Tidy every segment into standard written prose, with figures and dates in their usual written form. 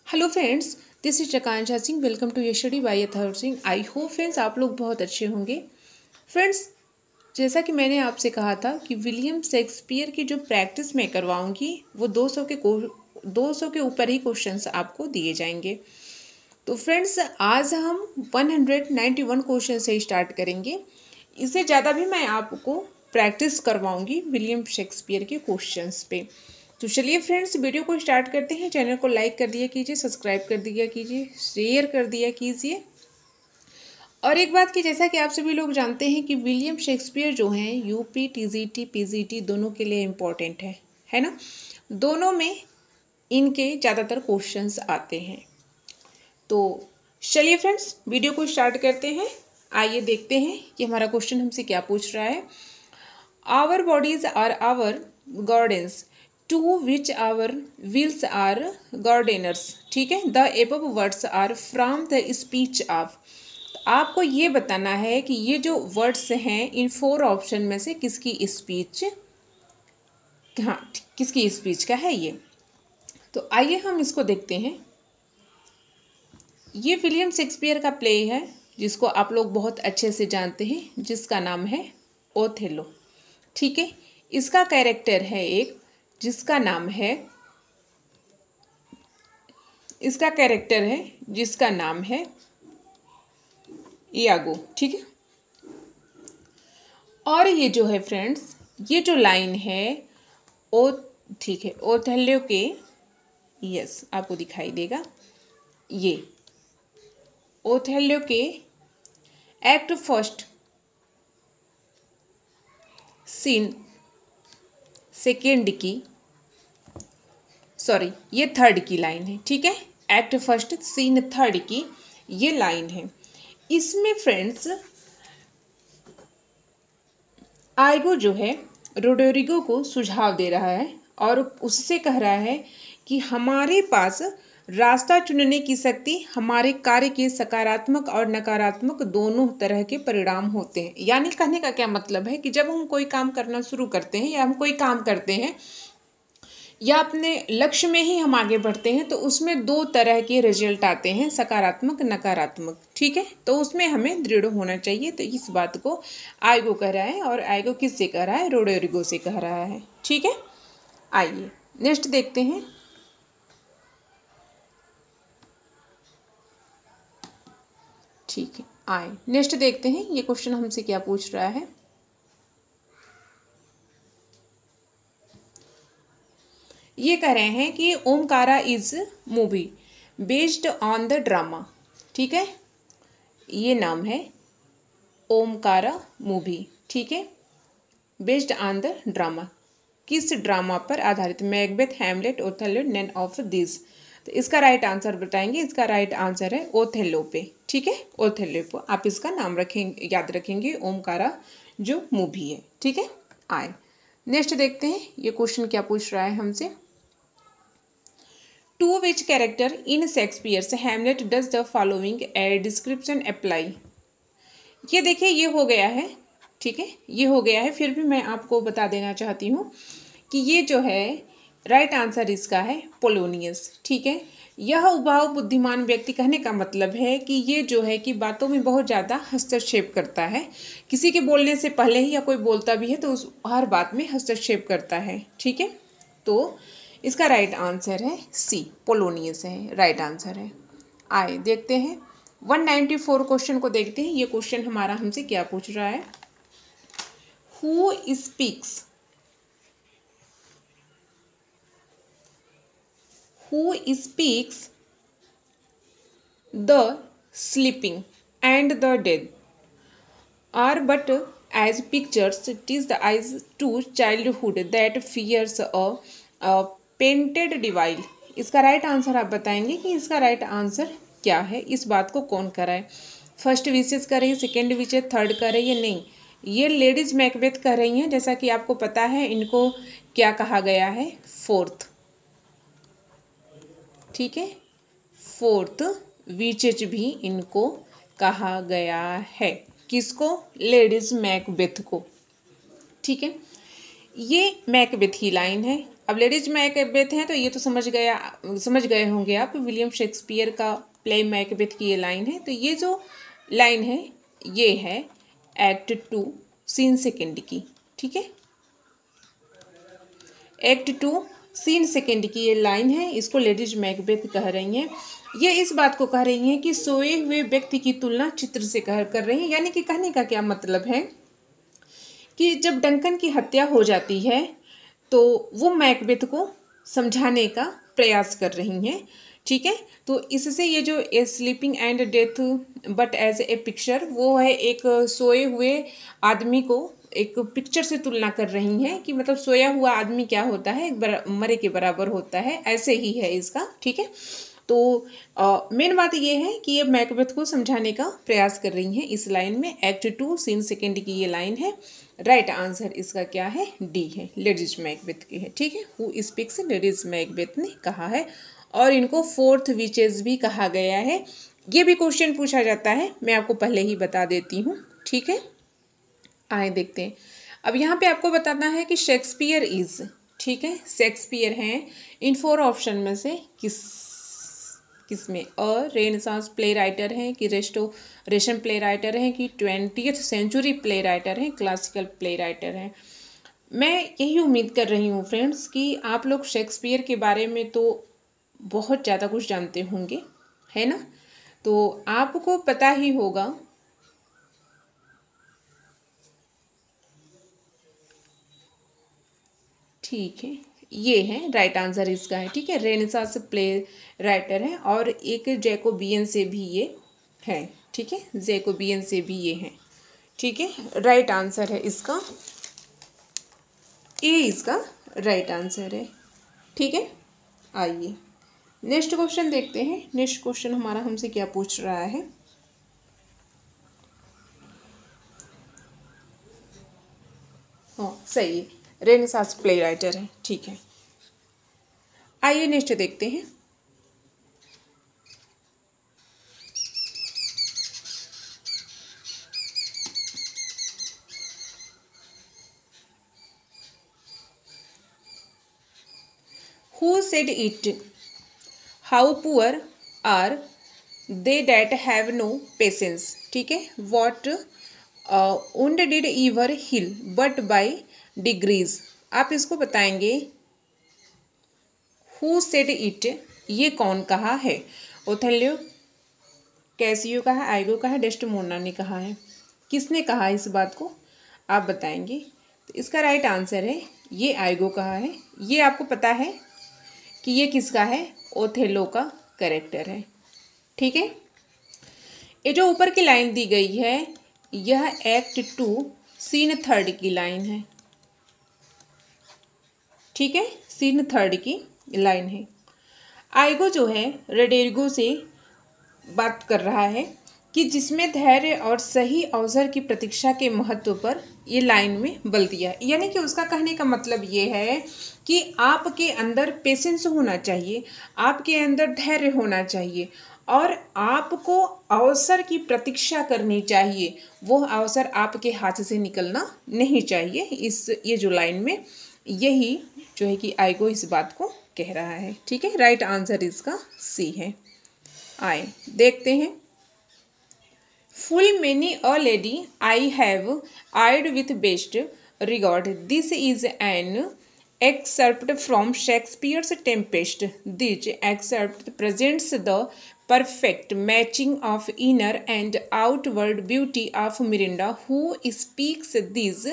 Hello friends, this is Akanksha Singh. Welcome to यशडी by Atharv Singh. I hope friends आप लोग बहुत अच्छे होंगे। फ्रेंड्स, जैसा कि मैंने आपसे कहा था कि विलियम शेक्सपियर की जो प्रैक्टिस मैं करवाऊंगी वो 200 के ऊपर ही क्वेश्चंस आपको दिए जाएंगे। तो फ्रेंड्स, आज हम 191 क्वेश्चन से स्टार्ट करेंगे। इससे ज़्यादा भी मैं आपको प्रैक्टिस करवाऊंगी विलियम शेक्सपियर के क्वेश्चंस पे। तो चलिए फ्रेंड्स, वीडियो को स्टार्ट करते हैं। चैनल को लाइक कर दिया कीजिए, सब्सक्राइब कर दिया कीजिए, शेयर कर दिया कीजिए। और एक बात की, जैसा कि आप सभी लोग जानते हैं कि विलियम शेक्सपियर जो हैं यूपी, टीजीटी, पीजीटी दोनों के लिए इम्पोर्टेंट है ना। दोनों में इनके ज़्यादातर क्वेश्चंस आते हैं। तो चलिए फ्रेंड्स, वीडियो को स्टार्ट करते हैं। आइए देखते हैं कि हमारा क्वेश्चन हमसे क्या पूछ रहा है। Our bodies are our gardens to which our wills are gardeners. ठीक है, the above words are from the speech of. आपको ये बताना है कि ये जो वर्ड्स हैं इन 4 ऑप्शन में से किसकी स्पीच, हाँ किसकी स्पीच का है ये। तो आइए हम इसको देखते हैं। ये विलियम शेक्सपियर का प्ले है जिसको आप लोग बहुत अच्छे से जानते हैं, जिसका नाम है ओथेलो। ठीक है, इसका कैरेक्टर है एक जिसका नाम है यागो। ठीक है, और ये जो है फ्रेंड्स, ये जो लाइन है ठीक है, ओथेलो के, यस आपको दिखाई देगा, ये ओथेलो के एक्ट फर्स्ट सीन सेकेंड की, सॉरी ये थर्ड की लाइन है। ठीक है, एक्ट फर्स्ट सीन थर्ड की ये लाइन है। इसमें फ्रेंड्स आइगो जो है रोड्रिगो को सुझाव दे रहा है और उससे कह रहा है कि हमारे पास रास्ता चुनने की शक्ति हमारे कार्य के सकारात्मक और नकारात्मक दोनों तरह के परिणाम होते हैं। यानी कहने का क्या मतलब है कि जब हम कोई काम करना शुरू करते हैं या हम कोई काम करते हैं या अपने लक्ष्य में ही हम आगे बढ़ते हैं तो उसमें 2 तरह के रिजल्ट आते हैं, सकारात्मक नकारात्मक। ठीक है, तो उसमें हमें दृढ़ होना चाहिए। तो इस बात को आइगो कह रहा है, और आइगो किससे कह रहा है? रोड्रिगो से कह रहा है। ठीक है, आइए नेक्स्ट देखते हैं। ठीक है, आए नेक्स्ट देखते हैं ये क्वेश्चन हमसे क्या पूछ रहा है। ये कह रहे हैं कि Omkara is movie based on the drama. ठीक है, ये नाम है ओमकारा मूवी। ठीक है, बेस्ड ऑन द ड्रामा, किस ड्रामा पर आधारित? Macbeth, Hamlet, Othello, none of this. तो इसका राइट आंसर बताएंगे। इसका राइट आंसर है ओथेलो पे। ठीक है, ओथेलो पे आप इसका नाम रखेंगे, याद रखेंगे, ओमकारा जो मूवी है। ठीक है, आए नेक्स्ट देखते हैं ये क्वेश्चन क्या पूछ रहा है हमसे। To which character in Shakespeare's Hamlet does the following a description apply. ये देखिए, ये हो गया है। ठीक है, ये हो गया है। फिर भी मैं आपको बता देना चाहती हूँ कि ये जो है राइट आंसर इसका है पोलोनियस। ठीक है, यह उबाऊ बुद्धिमान व्यक्ति, कहने का मतलब है कि ये जो है कि बातों में बहुत ज़्यादा हस्तक्षेप करता है। किसी के बोलने से पहले ही या कोई बोलता भी है तो उस हर बात में हस्तक्षेप करता है। ठीक है, तो इसका राइट आंसर है सी, पोलोनियस है, राइट आंसर है। आए देखते हैं 194 क्वेश्चन को देखते हैं। ये क्वेश्चन हमारा हमसे क्या पूछ रहा है। Who speaks the sleeping and the dead are but as pictures tease the eyes to childhood that fears a painted डिवाइल। इसका राइट आंसर आप बताएंगे कि इसका राइट आंसर क्या है। इस बात को कौन कर रहा है? फर्स्ट विशेष कर रही है, सेकेंड विशेष, थर्ड कर रही है? नहीं, ये लेडीज मैकबेथ कर रही हैं। जैसा कि आपको पता है इनको क्या कहा गया है? फोर्थ। ठीक है, फोर्थ विशेष भी इनको कहा गया है। किसको? लेडीज मैकबेथ को। ठीक है, ये मैकबेथ की लाइन है। अब लेडीज मैकबेथ हैं तो ये तो समझ गए होंगे आप, विलियम शेक्सपियर का प्ले मैकबेथ की ये लाइन है। तो ये जो लाइन है ये है एक्ट 2 सीन सेकेंड की, ठीक है। एक्ट 2 सीन सेकेंड की ये लाइन है, इसको लेडीज मैकबेथ कह रही हैं। ये इस बात को कह रही हैं कि सोए हुए व्यक्ति की तुलना चित्र से कर रही हैं। यानी कि कहने का क्या मतलब है कि जब डंकन की हत्या हो जाती है तो वो मैकबेथ को समझाने का प्रयास कर रही हैं, ठीक है। तो इससे ये जो a sleeping and death but as a picture, वो है एक सोए हुए आदमी को एक पिक्चर से तुलना कर रही हैं कि मतलब सोया हुआ आदमी क्या होता है, एक मरे के बराबर होता है, ऐसे ही है इसका, ठीक है। तो मेन बात ये है कि ये मैकबेथ को समझाने का प्रयास कर रही हैं इस लाइन में। एक्ट 2 सीन सेकेंड की ये लाइन है। राइट आंसर इसका क्या है, डी है, लेडीज मैकबेथ की है, ठीक है। हु स्पीक्स लेडीज मैकबेथ ने कहा है, और इनको फोर्थ विचेस भी कहा गया है। ये भी क्वेश्चन पूछा जाता है, मैं आपको पहले ही बता देती हूँ, ठीक है। आए देखते हैं। अब यहाँ पे आपको बताना है कि शेक्सपियर इज, ठीक है, शेक्सपियर हैं इन 4 ऑप्शन में से किसमें, और रेनेसांस प्ले राइटर हैं कि रेस्टोरेशन प्ले राइटर हैं कि 20th सेंचुरी प्ले राइटर हैं, क्लासिकल प्ले राइटर हैं। मैं यही उम्मीद कर रही हूँ फ्रेंड्स कि आप लोग शेक्सपियर के बारे में तो बहुत ज़्यादा कुछ जानते होंगे, है ना। तो आपको पता ही होगा ठीक है, ये है राइट आंसर इसका है, ठीक है। रेनेसांस प्ले राइटर है, और एक जैकोबियन से भी ये है, ठीक है, जैकोबियन से भी ये है, ठीक है। राइट आंसर है इसका ए, इसका राइट आंसर है, ठीक है। आइए नेक्स्ट क्वेश्चन देखते हैं। नेक्स्ट क्वेश्चन हमारा हमसे क्या पूछ रहा है। हाँ सही है, रेनेसांस प्ले राइटर है, ठीक है। आइए नेक्स्ट देखते हैं। Who said it? How poor are they that have no patience? ठीक है। What wound did ever heal but by degrees? आप इसको बताएंगे। Who said it? ये कौन कहा है? ओथेलो, कैसियो कहा, आइगो कहा, डेस्डेमोना ने कहा है। किसने कहा इस बात को, आप बताएंगे। तो इसका राइट आंसर है ये आइगो कहा है। ये आपको पता है कि ये किसका है, ओथेलो का कैरेक्टर है, ठीक है। ये जो ऊपर की लाइन दी गई है यह एक्ट 2 सीन 3 की लाइन है, ठीक है, सीन 3 की लाइन है। आइगो जो है रोड्रिगो से बात कर रहा है कि जिसमें धैर्य और सही अवसर की प्रतीक्षा के महत्व पर ये लाइन में बल दिया। यानी कि उसका कहने का मतलब ये है कि आपके अंदर पेशेंस होना चाहिए, आपके अंदर धैर्य होना चाहिए, और आपको अवसर की प्रतीक्षा करनी चाहिए। वो अवसर आपके हाथ से निकलना नहीं चाहिए। ये जो लाइन में यही जो है कि आइगो इस बात को कह रहा है, ठीक है। राइट आंसर इसका सी है। आए देखते हैं। Full many a lady I have eyed with best regard. This is an excerpt from Shakespeare's Tempest. This excerpt presents the perfect matching of inner and outward beauty of Miranda, who speaks this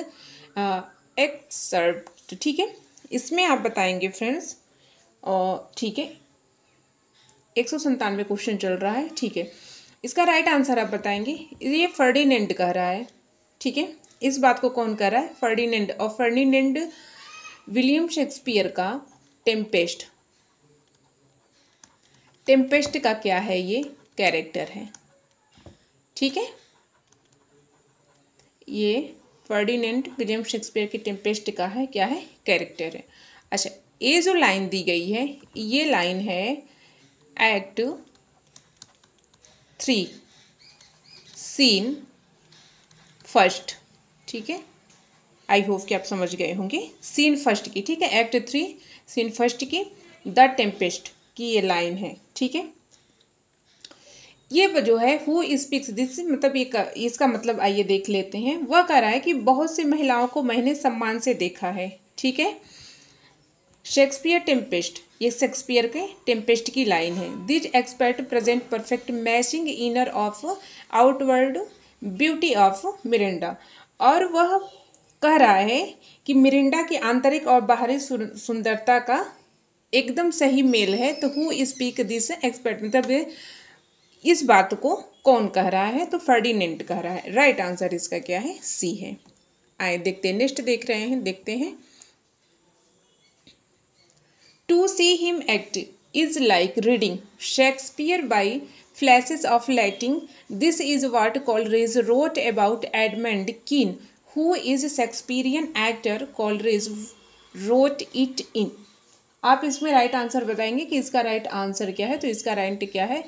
excerpt. ठीक है, इसमें आप बताएंगे friends, ठीक है। 197 question चल रहा है, ठीक है। इसका राइट आंसर आप बताएंगे। ये फर्डिनेंड कह रहा है, ठीक है। इस बात को कौन कर रहा है, फर्डिनेंड। और फर्डिनेंड विलियम शेक्सपियर का टेम्पेस्ट का क्या है, ये कैरेक्टर है, ठीक है। ये फर्डिनेंड विलियम शेक्सपियर के टेम्पेस्ट का है, क्या है, कैरेक्टर है। अच्छा, ये जो लाइन दी गई है ये लाइन है एक्ट 3 सीन 1, ठीक है। आई होप कि आप समझ गए होंगे, सीन 1 की, ठीक है। एक्ट 3 सीन फर्स्ट की द टेम्पेस्ट की ये लाइन है, ठीक है। ये जो है हु स्पीक्स दिस, मतलब ये इसका मतलब आइए देख लेते हैं। वह कह रहा है कि बहुत सी महिलाओं को मैंने सम्मान से देखा है, ठीक है। शेक्सपियर टेम्पेस्ट, ये शेक्सपियर के टेम्पेस्ट की लाइन है। This expert present perfect matching inner of outward beauty of Mirinda. और वह कह रहा है कि मिरिंडा की आंतरिक और बाहरी सुंदरता का एकदम सही मेल है। तो हु स्पीक दिस एक्सपर्ट, मतलब इस बात को कौन कह रहा है? तो फर्डिनेंट कह रहा है। राइट आंसर इसका क्या है? सी है। आए देखते हैं, नेक्स्ट देख रहे हैं, देखते हैं। To see him act is like reading Shakespeare by flashes of lightning. This is what Coleridge wrote about Edmund Kean, who is Shakespearean actor Coleridge wrote it in. आप इसमें राइट आंसर बताएंगे कि इसका राइट आंसर क्या है। तो इसका right क्या है?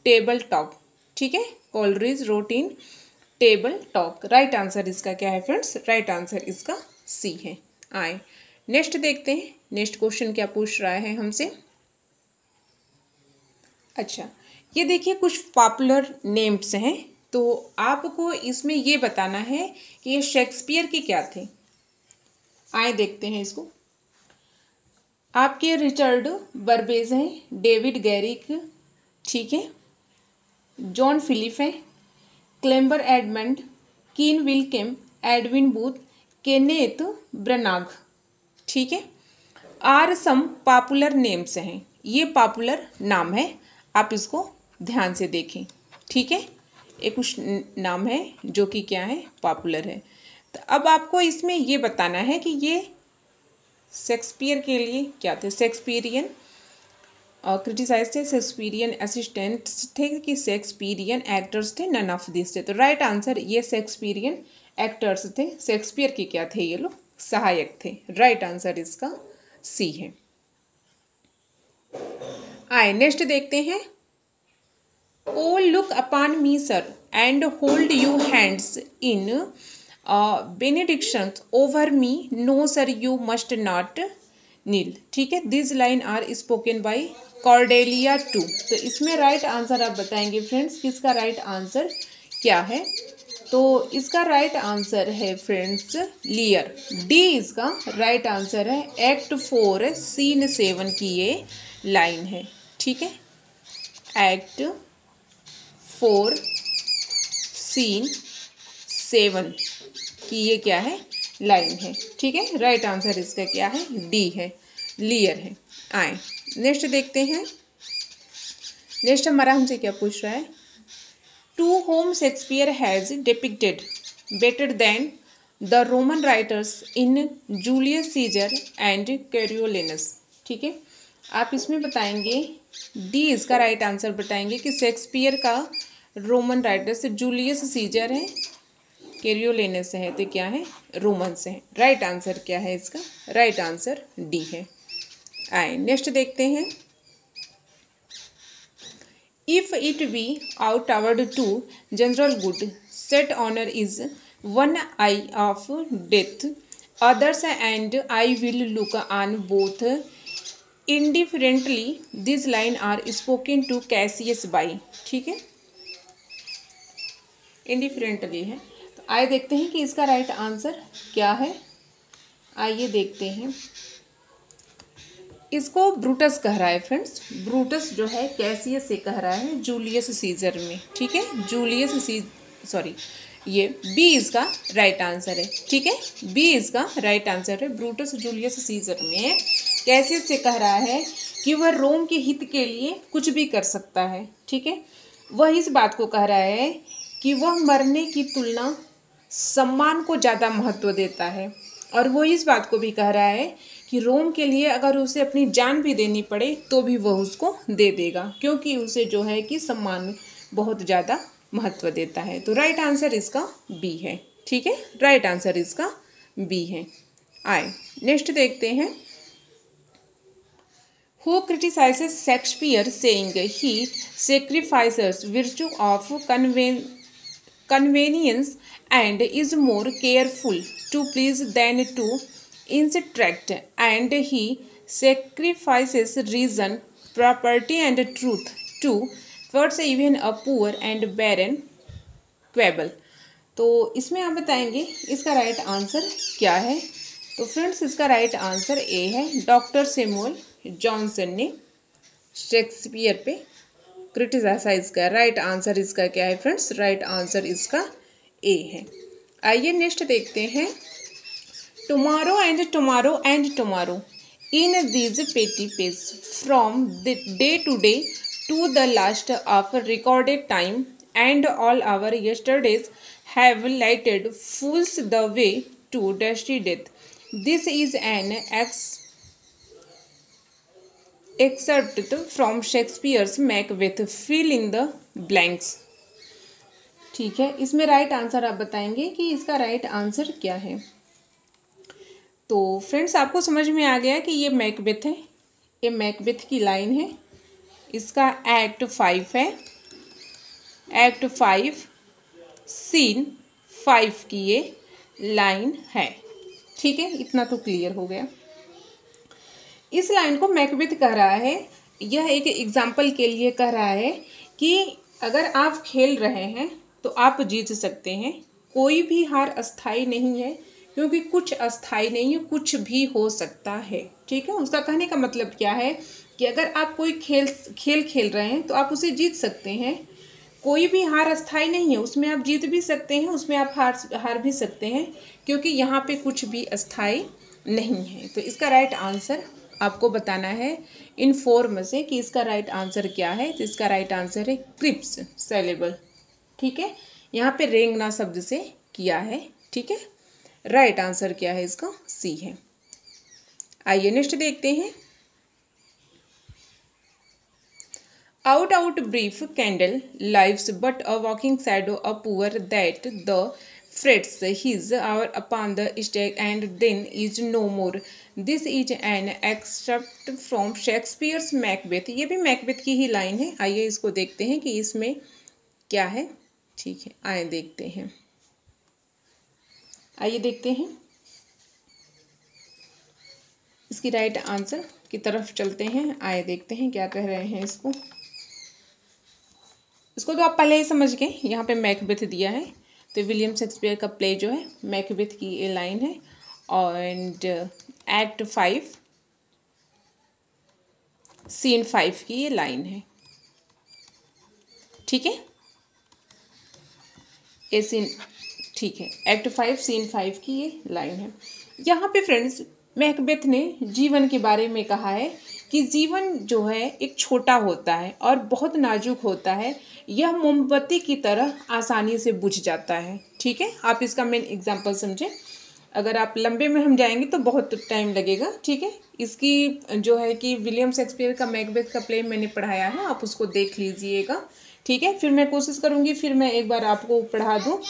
टेबल टॉक, ठीक है। Coleridge wrote in table talk. Right answer इसका क्या है फ्रेंड्स? राइट आंसर इसका सी है। आए नेक्स्ट देखते हैं, नेक्स्ट क्वेश्चन क्या पूछ रहा है हमसे। अच्छा, ये देखिए कुछ पॉपुलर नेम्स हैं, तो आपको इसमें ये बताना है कि ये शेक्सपियर के क्या थे। आए देखते हैं इसको। आपके रिचर्ड बर्बेज हैं, डेविड गैरिक, ठीक है, जॉन फिलिप है, क्लेम्बर एडमंड, कीन विल्केम, एडविन बूथ, केनेथ ब्रनाग, ठीक है। आर सम पॉपुलर नेम्स हैं, ये पॉपुलर नाम है, आप इसको ध्यान से देखें, ठीक है। ये कुछ नाम है जो कि क्या है? पॉपुलर है। तो अब आपको इसमें ये बताना है कि ये शेक्सपियर के लिए क्या थे। शेक्सपियरियन क्रिटिसाइज थे, शेक्सपियरियन असिस्टेंट्स थे कि शेक्सपियरियन एक्टर्स थे? नन ऑफ दिस थे। तो राइट आंसर ये शेक्सपियरियन एक्टर्स थे। शेक्सपियर के क्या थे? ये लोग सहायक थे। राइट आंसर इसका सी है। आए नेक्स्ट देखते हैं। O look upon me sir and hold you hands in benediction over me, no sir you must not kneel, ठीक है। This line are spoken by Cordelia to. तो इसमें राइट आंसर आप बताएंगे फ्रेंड्स, किसका राइट आंसर क्या है। तो इसका राइट आंसर है फ्रेंड्स लियर, डी इसका राइट आंसर है। एक्ट 4 सीन 7 की ये लाइन है, ठीक है। एक्ट 4 सीन 7 की ये क्या है? लाइन है, ठीक है। राइट आंसर इसका क्या है? डी है, लियर है। आए नेक्स्ट देखते हैं। नेक्स्ट हमारा हमसे क्या पूछ रहा है। To whom Shakespeare has depicted better than the Roman writers in Julius Caesar and Coriolanus, ठीक है। आप इसमें बताएंगे, डी इसका राइट आंसर बताएंगे कि शेक्सपियर का रोमन राइटर्स जूलियस सीजर है, कैरियोलेनस है, तो क्या है? रोमन से है। राइट आंसर क्या है इसका? राइट आंसर डी है। आए नेक्स्ट देखते हैं। If it be aught toward to general good set honour is one eye of death others and I will look on both indifferently, this line are spoken to Cassius by, ठीक है। इंडिफरेंटली है। तो आइए देखते हैं कि इसका राइट आंसर क्या है। आइए देखते हैं। इसको ब्रूटस कह रहा है फ्रेंड्स। ब्रूटस जो है कैसियस से कह रहा है जूलियस सीजर में, ठीक है। जूलियस सॉरी, ये बी इसका राइट आंसर है, ठीक है। बी इसका राइट आंसर है। ब्रूटस जूलियस सीजर में कैसियस से कह रहा है कि वह रोम के हित के लिए कुछ भी कर सकता है, ठीक है। वह इस बात को कह रहा है कि वह मरने की तुलना सम्मान को ज़्यादा महत्व देता है, और वो इस बात को भी कह रहा है कि रोम के लिए अगर उसे अपनी जान भी देनी पड़े तो भी वह उसको दे देगा, क्योंकि उसे जो है कि सम्मान बहुत ज़्यादा महत्व देता है। तो राइट आंसर इसका बी है, ठीक है। राइट आंसर इसका बी है। आए नेक्स्ट देखते हैं। Who criticizes Shakespeare saying he sacrifices virtue of convenience and is more careful to please than to instruct, and he sacrifices reason, property and truth to towards even a poor and barren quibble। तो इसमें आप बताएंगे इसका right answer क्या है। तो friends इसका right answer A है। डॉक्टर सैमुअल जॉनसन ने शेक्सपियर पे क्रिटिसाइज का राइट आंसर इसका क्या है फ्रेंड्स, राइट आंसर इसका ए है। आइए नेक्स्ट देखते हैं। Tomorrow and tomorrow in these petty pace from the day to day to the last of recorded time and all our yesterdays have lighted fools the way to dusty death. This is an excerpt from Shakespeare's Macbeth, fill in the blanks। ठीक है, इसमें right answer आप बताएंगे कि इसका right answer क्या है। तो फ्रेंड्स आपको समझ में आ गया कि ये मैकबेथ है, ये मैकबेथ की लाइन है। इसका एक्ट 5 है, एक्ट 5 सीन 5 की ये लाइन है। ठीक है, इतना तो क्लियर हो गया। इस लाइन को मैकबेथ कह रहा है, यह एक एग्जाम्पल के लिए कह रहा है कि अगर आप खेल रहे हैं तो आप जीत सकते हैं। कोई भी हार अस्थाई नहीं है, क्योंकि कुछ अस्थाई नहीं है, कुछ भी हो सकता है। ठीक है, उसका कहने का मतलब क्या है कि अगर आप कोई खेल रहे हैं तो आप उसे जीत सकते हैं। कोई भी हार अस्थाई नहीं है, उसमें आप जीत भी सकते हैं, उसमें आप हार भी सकते हैं, क्योंकि यहाँ पे कुछ भी अस्थाई नहीं है। तो इसका राइट आंसर आपको बताना है इन फॉर्म से कि इसका राइट आंसर क्या है। तो इसका राइट आंसर है क्रिप्स सेलेबल। ठीक है, यहाँ पे रेंगना शब्द से किया है। ठीक है, राइट आंसर क्या है इसका, सी है। आइए नेक्स्ट देखते हैं। Out brief candle lives but a walking shadow a poor that the frets his hour upon the stake and then is no more। This is an excerpt from Shakespeare's Macbeth। ये भी Macbeth की ही line है। आइए इसको देखते हैं कि इसमें क्या है। ठीक है, आइए देखते हैं, आइए देखते हैं इसकी राइट आंसर की तरफ चलते हैं। आइए देखते हैं क्या कह रहे हैं इसको। इसको तो आप पहले ही समझ गए, यहाँ पे मैकबेथ दिया है। तो विलियम शेक्सपियर का प्ले जो है मैकबेथ की ये लाइन है, और एक्ट 5 सीन 5 की ये लाइन है। ठीक है, ये सीन, ठीक है, एक्ट 5 सीन 5 की ये लाइन है। यहाँ पे फ्रेंड्स मैकबेथ ने जीवन के बारे में कहा है कि जीवन जो है एक छोटा होता है और बहुत नाजुक होता है। यह मोमबत्ती की तरह आसानी से बुझ जाता है। ठीक है, आप इसका मेन एग्जांपल समझें। अगर आप लंबे में हम जाएंगे तो बहुत टाइम लगेगा। ठीक है, इसकी जो है कि विलियम शेक्सपियर का मैकबेथ का प्ले मैंने पढ़ाया है, आप उसको देख लीजिएगा। ठीक है, फिर मैं कोशिश करूँगी फिर मैं एक बार आपको पढ़ा दूँ।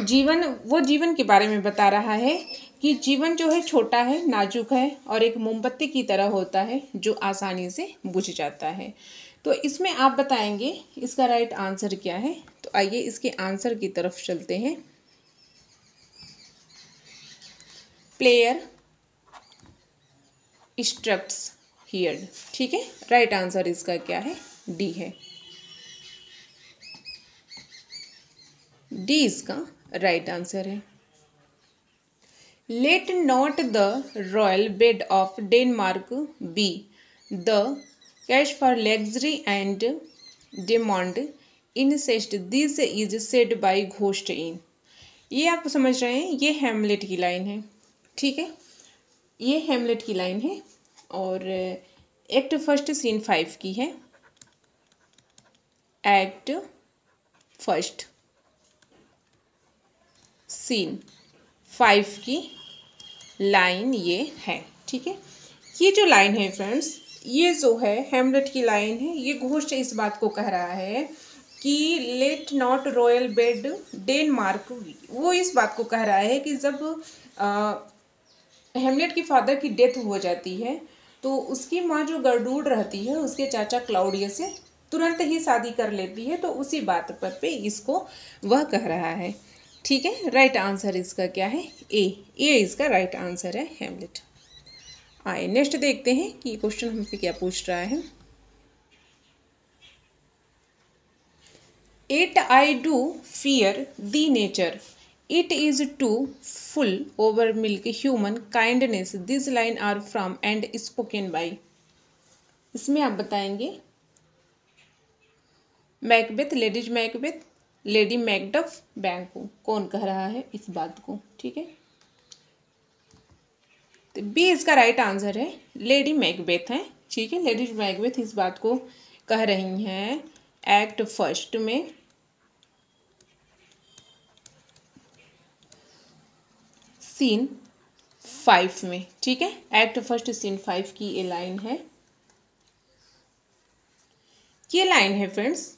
जीवन के बारे में बता रहा है कि जीवन जो है छोटा है, नाजुक है और एक मोमबत्ती की तरह होता है जो आसानी से बुझ जाता है। तो इसमें आप बताएंगे इसका राइट आंसर क्या है। तो आइए इसके आंसर की तरफ चलते हैं। Player instructs here. ठीक है, राइट आंसर इसका क्या है, डी है। डी इसका राइट आंसर है। Let not the royal bed of Denmark be the cash for luxury and demand incest this is said bye ghost in. ये आप समझ रहे हैं, ये हैमलेट की लाइन है। ठीक है, ये हैमलेट की लाइन है और एक्ट 1 सीन 5 की है। एक्ट 1 सीन 5 की लाइन ये है। ठीक है, ये जो लाइन है फ्रेंड्स, ये जो है हैमलेट की लाइन है। ये घोस्ट इस बात को कह रहा है कि let not royal bed Denmark, वो इस बात को कह रहा है कि जब हैमलेट की फादर की डेथ हो जाती है तो उसकी माँ जो गर्डूड रहती है उसके चाचा क्लाउडियस से तुरंत ही शादी कर लेती है। तो उसी बात पर पे इसको वह कह रहा है। ठीक है, राइट आंसर इसका क्या है, ए। ए इसका राइट आंसर है हैमलेट। आए नेक्स्ट देखते हैं कि क्वेश्चन हमसे क्या पूछ रहा है। It I do fear the nature. It is too full over milk human kindness. These line are from and spoken by. इसमें आप बताएंगे Macbeth, ladies Macbeth, lady Macduff, बैंको, कौन कह रहा है इस बात को। ठीक है, तो बी इसका राइट आंसर है, लेडी मैकबेथ है। ठीक है, लेडीज मैकबेथ इस बात को कह रही हैं एक्ट फर्स्ट में सीन 5 में। ठीक है, एक्ट फर्स्ट सीन 5 की ये लाइन है। ये लाइन है फ्रेंड्स,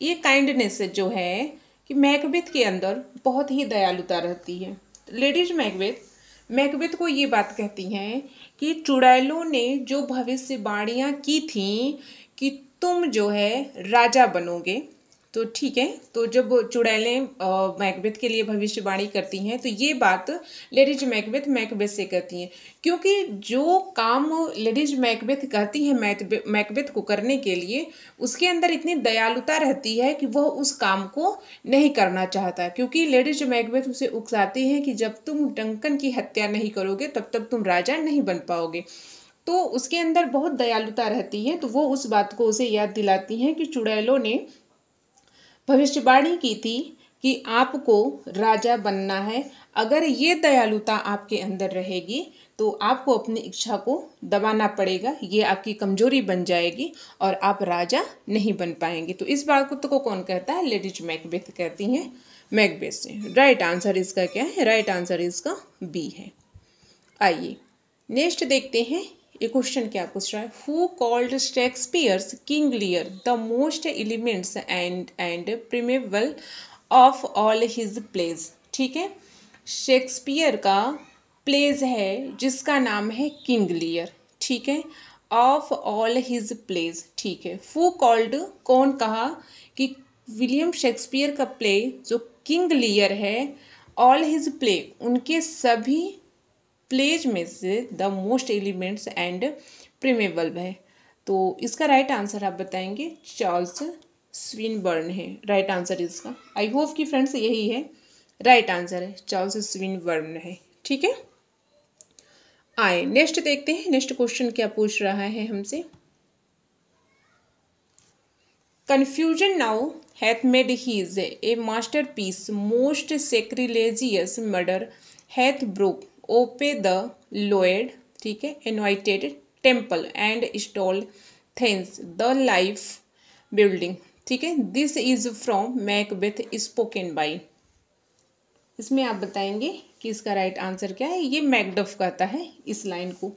ये काइंडनेस जो है कि मैकबेथ के अंदर बहुत ही दयालुता रहती है। लेडीज मैकबेथ को ये बात कहती हैं कि चुड़ैलों ने जो भविष्यवाणियाँ की थीं कि तुम जो है राजा बनोगे, तो ठीक है, तो जब चुड़ैलें मैकबेथ के लिए भविष्यवाणी करती हैं तो ये बात लेडीज मैकबेथ से कहती हैं, क्योंकि जो काम लेडीज मैकबेथ कहती हैं मैकबेथ को करने के लिए, उसके अंदर इतनी दयालुता रहती है कि वह उस काम को नहीं करना चाहता, क्योंकि लेडीज मैकबेथ उसे उकसाती हैं कि जब तुम डंकन की हत्या नहीं करोगे तब तक तुम राजा नहीं बन पाओगे। तो उसके अंदर बहुत दयालुता रहती है, तो वो उस बात को उसे याद दिलाती हैं कि चुड़ैलों ने भविष्यवाणी की थी कि आपको राजा बनना है। अगर ये दयालुता आपके अंदर रहेगी तो आपको अपनी इच्छा को दबाना पड़ेगा, ये आपकी कमजोरी बन जाएगी और आप राजा नहीं बन पाएंगे। तो इस बात को कौन कहता है? लेडीज मैकबेथ कहती हैं मैकबेथ से। राइट आंसर इसका क्या है? राइट आंसर इसका बी है। आइए नेक्स्ट देखते हैं ये क्वेश्चन क्या पूछ रहा है। Who called Shakespeare's King Lear the most elements and primeval of all his plays. ठीक है, शेक्सपियर का प्लेज है जिसका नाम है किंग लियर। ठीक है, ऑफ ऑल हिज प्लेज। ठीक है, हु कॉल्ड कौन कहा कि विलियम शेक्सपियर का प्ले जो किंग लियर है, ऑल हिज प्ले उनके सभी प्लेज में से द मोस्ट एलिमेंट्स एंड प्रिमेबल है। तो इसका राइट आंसर आप बताएंगे चार्ल्स स्विनबर्न है। राइट आंसर इसका, आई होप कि फ्रेंड्स यही है राइट आंसर है, चार्ल्स स्विनबर्न है। ठीक है, आए नेक्स्ट देखते हैं नेक्स्ट क्वेश्चन क्या पूछ रहा है हमसे। Confusion now hath made his a masterpiece most sacrilegious murder hath broke open the lowered, ठीक है, anointed temple and stole thence the life building। ठीक है, this is from Macbeth spoken by। इसमें आप बताएंगे कि इसका राइट आंसर क्या है। ये मैकडफ कहता है इस लाइन को।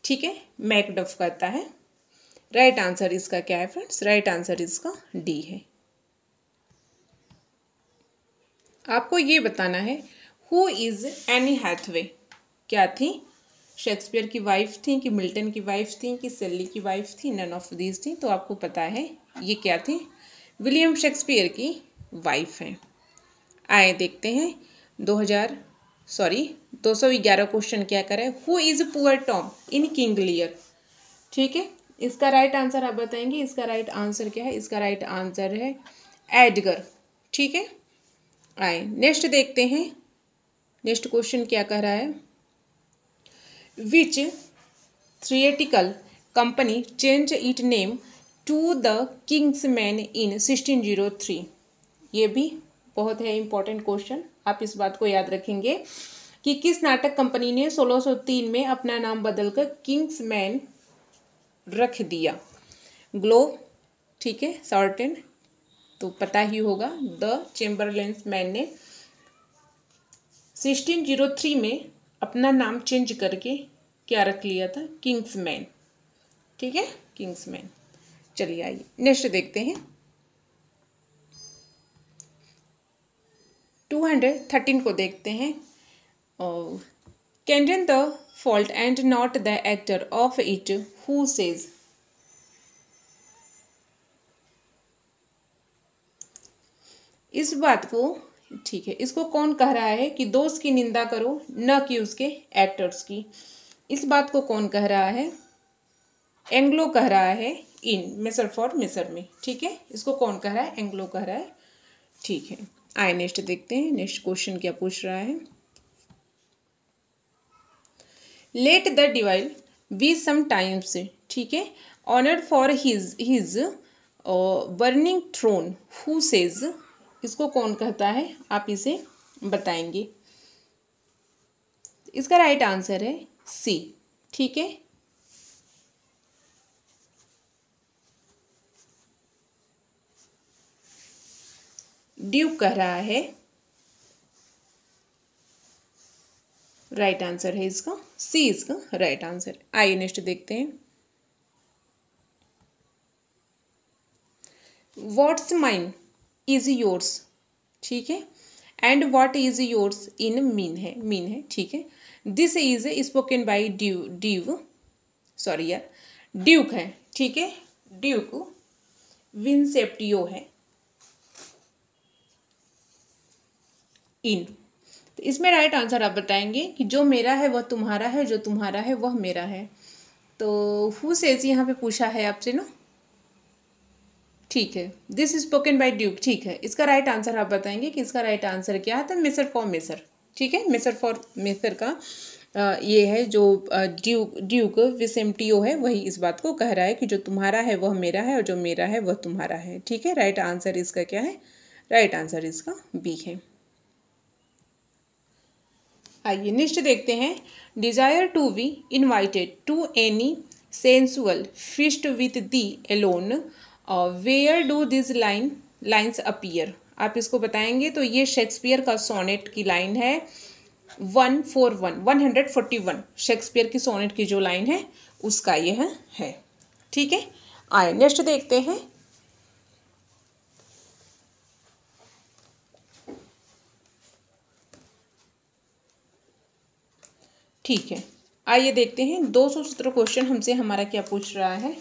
ठीक है, मैकडफ कहता है। राइट आंसर इसका क्या है फ्रेंड्स? राइट आंसर इसका डी है। आपको ये बताना है हु इज एनी हैथवे। क्या थी? शेक्सपियर की वाइफ थी कि मिल्टन की वाइफ थी कि सेली की वाइफ थी? नन ऑफ दीज थी। तो आपको पता है ये क्या थी? विलियम शेक्सपियर की वाइफ है। आए देखते हैं 211 क्वेश्चन क्या करे। Who is poor Tom in king Lear. ठीक है, इसका राइट आंसर आप बताएंगे। इसका राइट आंसर क्या है? इसका राइट आंसर है एडगर। ठीक है, आए नेक्स्ट देखते हैं नेक्स्ट क्वेश्चन क्या कह रहा है। Which theatrical company change it name to the King's Man in 1603। ये भी बहुत है इंपॉर्टेंट क्वेश्चन, आप इस बात को याद रखेंगे कि किस नाटक कंपनी ने 1603 में अपना नाम बदलकर किंग्स मैन रख दिया। ग्लोब, ठीक है, शॉर्टेन तो पता ही होगा। द चेम्बरलेन्स मैन ने 1603 में अपना नाम चेंज करके क्या रख लिया था? Kings man. ठीक है, किंग्स मैन। चलिए आइए नेक्स्ट देखते हैं 213 को देखते हैं। Condemn the fault and not the actor of it who says. इस बात को, ठीक है, इसको कौन कह रहा है कि दोस्त की निंदा करो न कि उसके एक्टर्स की। इस बात को कौन कह रहा है? एंग्लो कह रहा है इन मेसर फॉर मेसर में, ठीक है। इसको कौन कह रहा है? एंग्लो कह रहा है, ठीक है। आए नेक्स्ट देखते हैं, नेक्स्ट क्वेश्चन क्या पूछ रहा है। Let the divide be some times, ठीक है, honoured for his burning throne who says, इसको कौन कहता है? आप इसे बताएंगे। इसका राइट आंसर है सी, ठीक है। ड्यूक कह रहा है, राइट आंसर है इसका सी, इसका राइट आंसर। आइए नेक्स्ट देखते हैं। व्हाट्स माइन इज योर्स, ठीक है, and what is yours in mean है, ठीक है। This is spoken by Duke है, ठीक है। ड्यूक विंसेप्टियो है इन। तो इसमें राइट आंसर आप बताएंगे कि जो मेरा है वह तुम्हारा है, जो तुम्हारा है वह मेरा है। तो हु सेज यहाँ पे पूछा है आपसे ना, ठीक है। दिस स्पोकन बाय ड्यूक, ठीक है। इसका राइट आंसर आप बताएंगे कि इसका राइट आंसर क्या है? तो मेसर फॉर मेसर, ठीक है। मेसर फॉर मेसर का ये है जो ड्यूक विसेम्टियो है, वही इस बात को कह रहा है कि जो तुम्हारा है वह मेरा है और जो मेरा है वह तुम्हारा है, ठीक है। राइट आंसर इसका क्या है? राइट आंसर इसका बी है। आइए नेक्स्ट देखते हैं। Desire to be invited to any sensual feast with the alone, where do this lines appear, आप इसको बताएंगे। तो ये शेक्सपियर का सोनेट की लाइन है 141 शेक्सपियर की सोनेट की जो लाइन है उसका यह है, ठीक है। आए नेक्स्ट देखते हैं। ठीक है, आइए देखते हैं 217 क्वेश्चन हमसे हमारा क्या पूछ रहा है।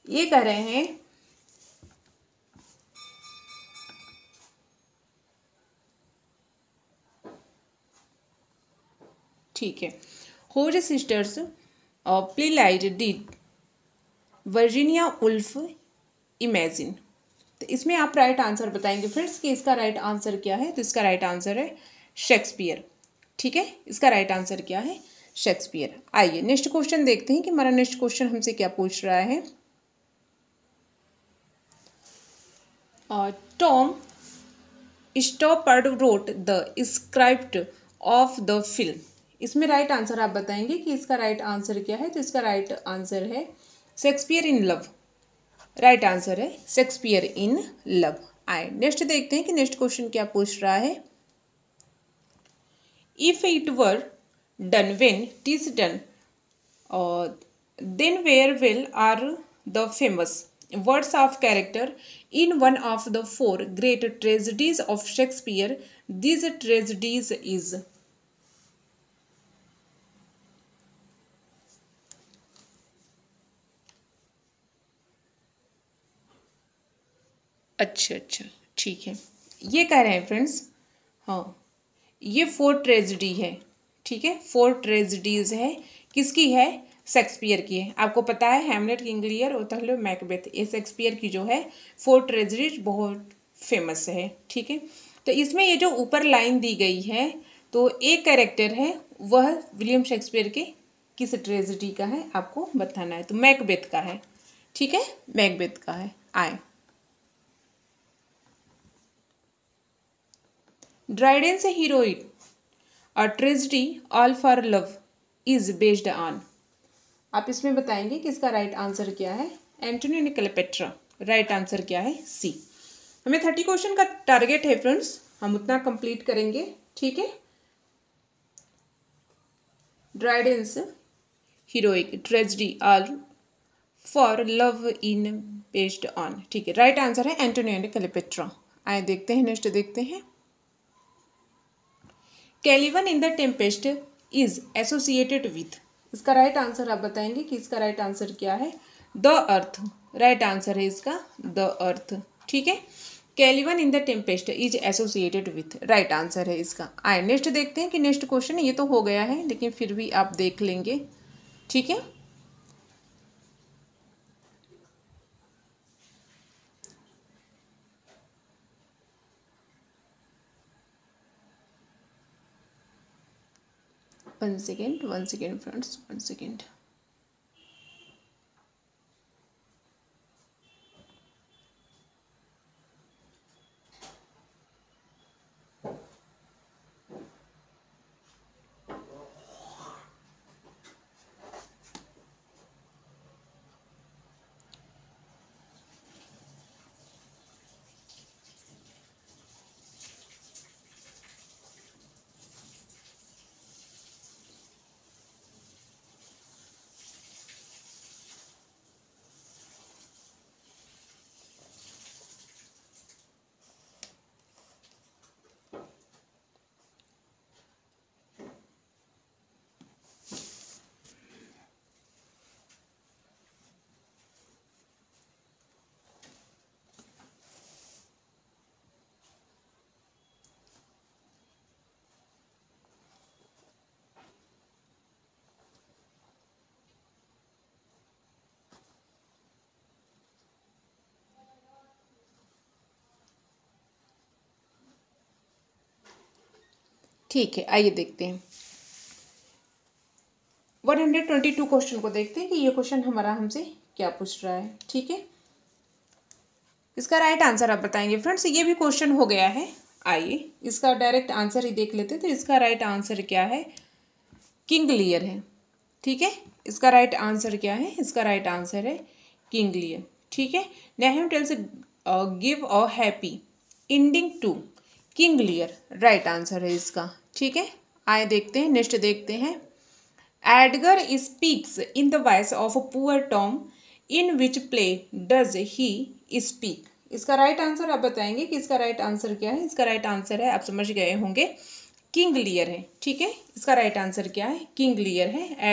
ये कह रहे हैं ठीक है, होज सिस्टर्स प्लेलाइड डिड वर्जीनिया उल्फ इमेजिन। तो इसमें आप राइट आंसर बताएंगे फ्रेंड्स कि इसका राइट आंसर क्या है। तो इसका राइट आंसर है शेक्सपियर, ठीक है। इसका राइट आंसर क्या है? शेक्सपियर। आइए नेक्स्ट क्वेश्चन देखते हैं कि हमारा नेक्स्ट क्वेश्चन हमसे क्या पूछ रहा है। Tom स्टॉपर्ड wrote the script of the film. इसमें राइट आंसर आप बताएंगे कि इसका राइट आंसर क्या है। तो इसका राइट आंसर है Shakespeare in love, right answer है शेक्सपियर इन लव। आए नेक्स्ट देखते हैं कि नेक्स्ट क्वेश्चन क्या पूछ रहा है। If it were done when it is done, then where will are the famous words of character in one of the four great tragedies of Shakespeare. These tragedies is, अच्छा ठीक है। ये कह रहे हैं फ्रेंड्स, हाँ ये 4 ट्रेजिडी है, ठीक है। 4 ट्रेजिडीज है, किसकी है? शेक्सपियर की है। आपको पता है Hamlet, King Lear, Othello, Macbeth, ये शेक्सपियर की जो है 4 ट्रेजिडीज बहुत फेमस है, ठीक है। तो इसमें ये जो ऊपर लाइन दी गई है, तो एक कैरेक्टर है वह विलियम शेक्सपियर के किस ट्रेजिडी का है आपको बताना है। तो मैकबेथ का है, ठीक है, मैकबेथ का है। आए Dryden's heroine a tragedy All for Love is based on, आप इसमें बताएंगे कि इसका राइट आंसर क्या है? Antonio and Cleopatra, right answer क्या है? सी। हमें 30 क्वेश्चन का टारगेट है फ्रेंड्स, हम उतना कंप्लीट करेंगे, ठीक है। Dryden's heroic tragedy All for Love in based on, ठीक है, राइट आंसर है एंटोनियो एंड क्लेयोपेट्रा। आए देखते हैं, नेक्स्ट देखते हैं। Caliban in the Tempest is associated with, इसका राइट आंसर आप बताएंगे कि इसका राइट आंसर क्या है? द अर्थ, राइट आंसर है इसका द अर्थ, ठीक है। कैलिवन in the Tempest is associated with, right answer है इसका। आए नेक्स्ट देखते हैं कि नेक्स्ट क्वेश्चन, ये तो हो गया है लेकिन फिर भी आप देख लेंगे, ठीक है। One second friends, one second. ठीक है, आइए देखते हैं 122 क्वेश्चन को देखते हैं कि ये क्वेश्चन हमारा हमसे क्या पूछ रहा है, ठीक है। इसका राइट आंसर आप बताएंगे फ्रेंड्स। ये भी क्वेश्चन हो गया है, आइए इसका डायरेक्ट आंसर ही देख लेते हैं। तो इसका राइट आंसर क्या है, किंग लियर है, ठीक है। इसका राइट आंसर क्या है, इसका राइट आंसर है किंग लियर, ठीक है। Nahum Tate's give a happy ending to King Lear, right answer है इसका, ठीक है। आए देखते हैं नेक्स्ट देखते हैं। Edgar speaks in the voice of poor Tom, in which play does he speak. इसका राइट आंसर आप बताएंगे कि इसका राइट आंसर क्या है। इसका राइट आंसर है, आप समझ गए होंगे, किंग लियर है, ठीक है। इसका राइट आंसर क्या है, किंग लियर है।